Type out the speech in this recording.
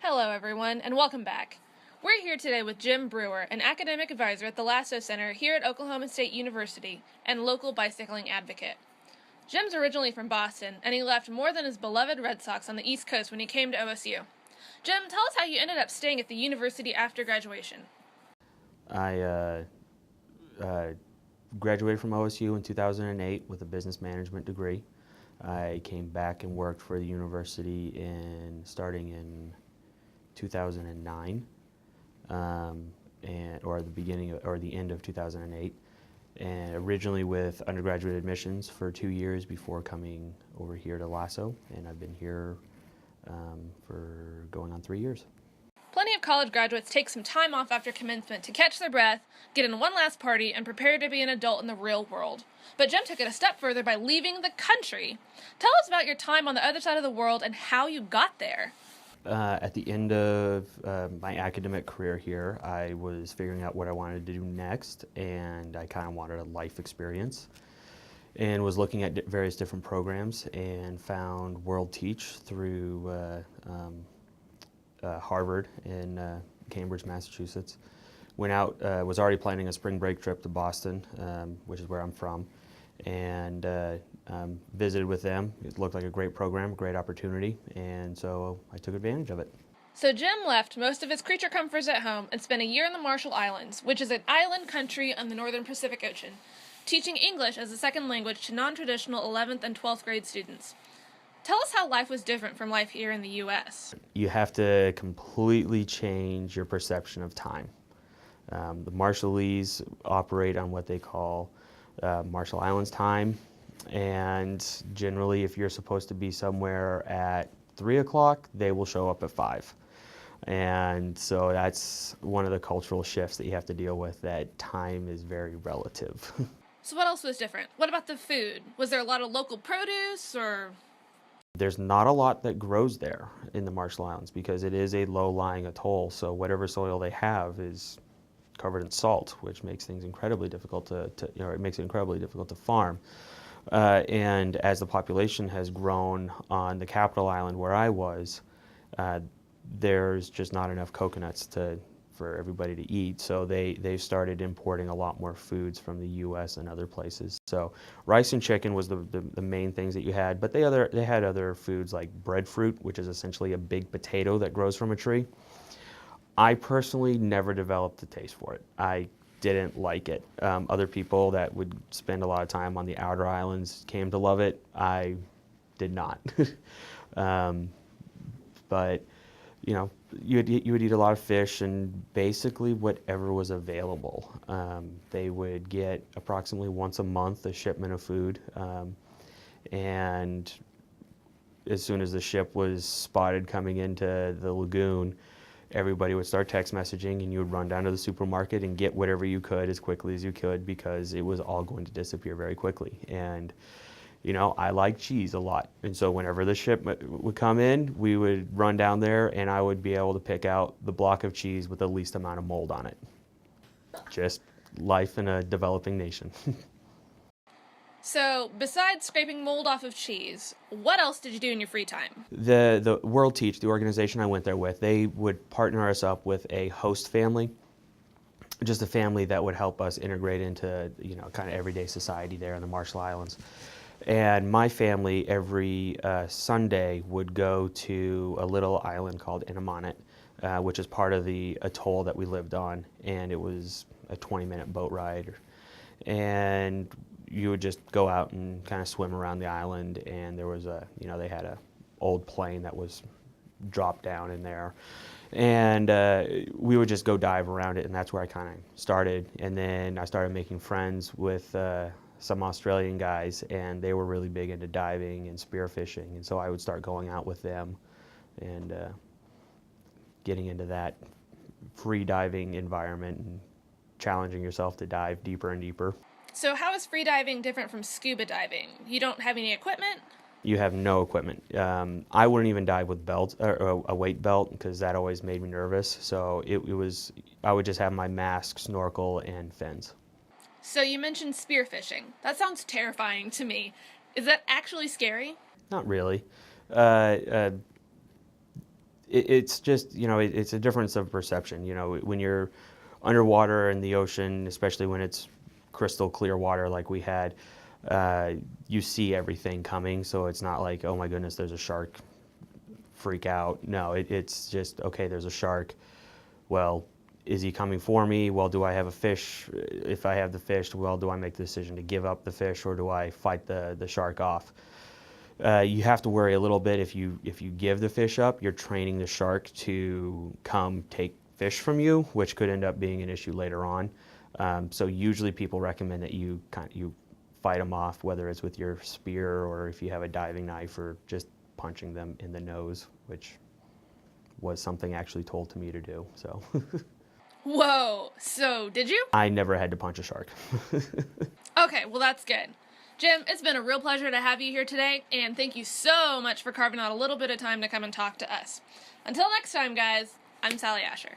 Hello, everyone, and welcome back. We're here today with Jim Bruer, an academic advisor at the Lasso Center here at Oklahoma State University and local bicycling advocate. Jim's originally from Boston, and he left more than his beloved Red Sox on the East Coast when he came to OSU. Jim, tell us how you ended up staying at the university after graduation. I graduated from OSU in 2008 with a business management degree. I came back and worked for the university starting in 2009, or the end of 2008, and originally with undergraduate admissions for 2 years before coming over here to Lasso, and I've been here for going on 3 years. Plenty of college graduates take some time off after commencement to catch their breath, get in one last party, and prepare to be an adult in the real world. But Jim took it a step further by leaving the country. Tell us about your time on the other side of the world and how you got there. At the end of my academic career here, I was figuring out what I wanted to do next, and I kind of wanted a life experience, and was looking at various different programs and found World Teach through Harvard in Cambridge, Massachusetts. Went out, was already planning a spring break trip to Boston, which is where I'm from, and visited with them. It looked like a great program, great opportunity, and so I took advantage of it. So Jim left most of his creature comforts at home and spent a year in the Marshall Islands, which is an island country on the northern Pacific Ocean, teaching English as a second language to non-traditional 11th and 12th grade students. Tell us how life was different from life here in the U.S. You have to completely change your perception of time. The Marshallese operate on what they call Marshall Islands time, and generally if you're supposed to be somewhere at 3 o'clock, they will show up at 5. And so that's one of the cultural shifts that you have to deal with, that time is very relative. So what else was different? What about the food? Was there a lot of local produce, or...? There's not a lot that grows there in the Marshall Islands because it is a low-lying atoll, so whatever soil they have is covered in salt, which makes things incredibly difficult it makes it incredibly difficult to farm. And as the population has grown on the capital island where I was, there's just not enough coconuts for everybody to eat. So they've started importing a lot more foods from the U.S. and other places. So rice and chicken was the main things that you had, but they had other foods like breadfruit, which is essentially a big potato that grows from a tree. I personally never developed a taste for it. I didn't like it. Other people that would spend a lot of time on the outer islands came to love it. I did not. But you would eat a lot of fish and basically whatever was available. They would get approximately once a month a shipment of food, and as soon as the ship was spotted coming into the lagoon, everybody would start text messaging, and you would run down to the supermarket and get whatever you could as quickly as you could because it was all going to disappear very quickly. And I like cheese a lot, and so whenever the ship would come in, we would run down there and I would be able to pick out the block of cheese with the least amount of mold on it. Just life in a developing nation. So, besides scraping mold off of cheese, what else did you do in your free time? The World Teach, the organization I went there with, they would partner us up with a host family, just a family that would help us integrate into kind of everyday society there in the Marshall Islands. And my family every Sunday would go to a little island called Inamonit, which is part of the atoll that we lived on, and it was a 20-minute boat ride. And you would just go out and kind of swim around the island, and there was they had a old plane that was dropped down in there, and we would just go dive around it, and that's where I kind of started. And then I started making friends with some Australian guys, and they were really big into diving and spearfishing, and so I would start going out with them and getting into that free diving environment and challenging yourself to dive deeper and deeper. So how is free diving different from scuba diving? You don't have any equipment? You have no equipment. I wouldn't even dive with belts or a weight belt because that always made me nervous. So I would just have my mask, snorkel, and fins. So you mentioned spearfishing. That sounds terrifying to me. Is that actually scary? Not really. it's just, it's a difference of perception. When you're underwater in the ocean, especially when it's crystal clear water like we had, you see everything coming. So it's not like, oh my goodness, there's a shark, freak out. No, it's just, okay, there's a shark. Well, is he coming for me? Well, do I have a fish? If I have the fish, well, do I make the decision to give up the fish, or do I fight the shark off? You have to worry a little bit if you give the fish up. You're training the shark to come take fish from you, which could end up being an issue later on. So usually people recommend that you fight them off, whether it's with your spear or if you have a diving knife, or just punching them in the nose, which was something actually told to me to do. So. Whoa, so did you? I never had to punch a shark. Okay, well that's good. Jim, it's been a real pleasure to have you here today, and thank you so much for carving out a little bit of time to come and talk to us. Until next time, guys, I'm Sally Asher.